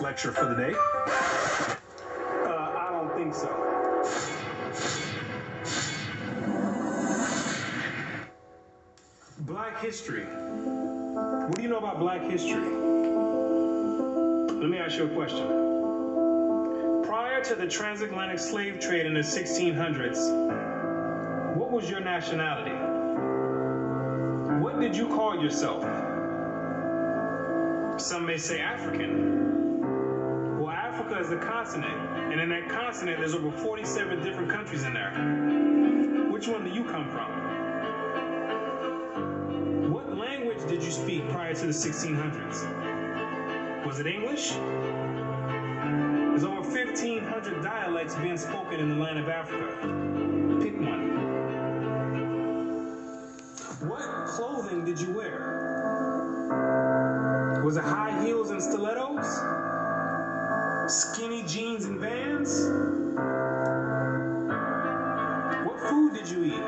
lecture for the day? I don't think so. Black history. What do you know about black history? Let me ask you a question. Prior to the transatlantic slave trade in the 1600s, what was your nationality? What did you call yourself? Some may say African. Well, Africa is a continent, and in that continent, there's over 47 different countries in there. Which one do you come from? What language did you speak prior to the 1600s? Was it English? There's over 1,500 dialects being spoken in the land of Africa. Pick one. What clothing did you wear? Was it high heels and stilettos? Skinny jeans and Vans? What food did you eat?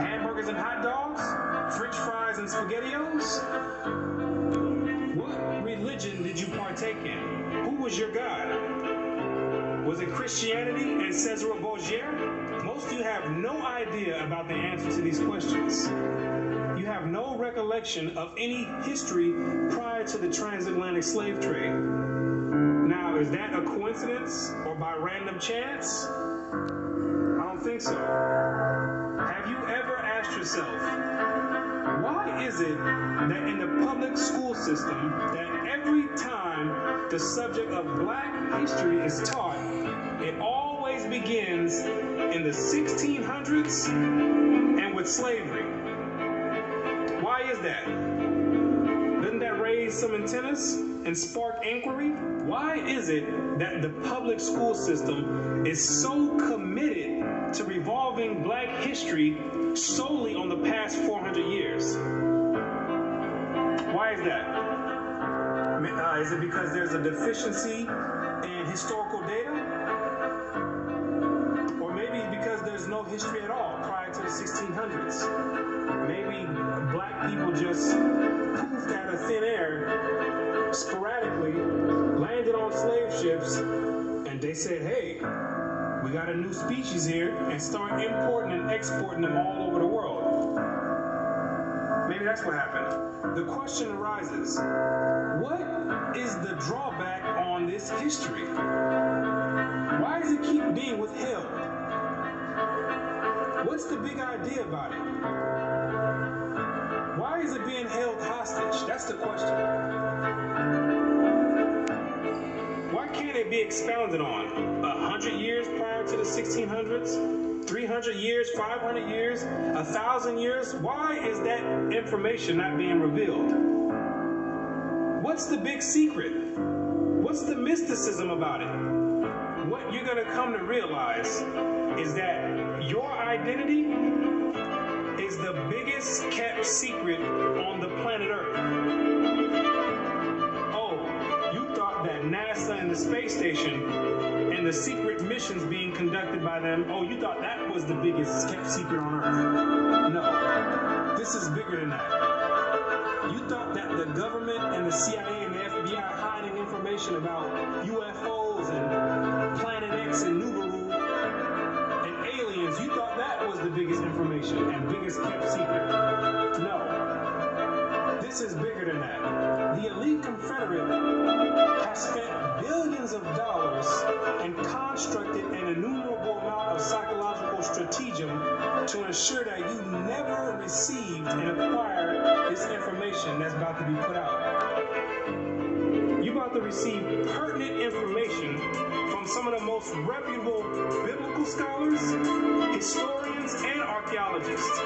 Hamburgers and hot dogs? French fries and SpaghettiOs? What religion did you partake in? Who was your God? Was it Christianity and Cesare Borgia? Most of you have no idea about the answer to these questions. You have no recollection of any history prior to the transatlantic slave trade. Now, is that a coincidence or by random chance? I don't think so. Have you ever asked yourself, why is it that in the public school system that every time the subject of black history is taught, it always begins in the 1600s and with slavery? Why is that? Doesn't that raise some antennas and spark inquiry? Why is it that the public school system is so committed to revolving black history solely on the past 400 years? Why is that? Is it because there's a deficiency in historical data? Or maybe because there's no history at all prior to the 1600s? Maybe black people just poofed out of thin air sporadically, landed on slave ships, and they said, hey, we got a new species here, and start importing and exporting them all over the world. Maybe that's what happened. The question arises, what is the drawback on this history? Why does it keep being withheld? What's the big idea about it? Why is it being held hostage? That's the question. Why can't it be expounded on? 100 years prior to the 1600s? 300 years? 500 years? 1,000 years? Why is that information not being revealed? What's the big secret? What's the mysticism about it? What you're going to come to realize is that your identity is the biggest kept secret on the planet Earth. Oh, you thought that NASA and the space station and the secret missions being conducted by them, oh, you thought that was the biggest kept secret on Earth. No, this is bigger than that. You thought that the government and the CIA and the FBI are hiding information about UFOs and Planet X and Nubaru and aliens. You thought that was the biggest information and biggest kept secret. No, this is bigger than that. The elite Confederate has spent billions of dollars and constructed an innumerable amount of psychological stratagem to ensure that you never received and acquired this information that's about to be put out. You're about to receive pertinent information from some of the most reputable biblical scholars, historians, and archaeologists.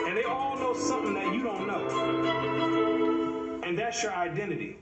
And they all know something that you don't know. And that's your identity.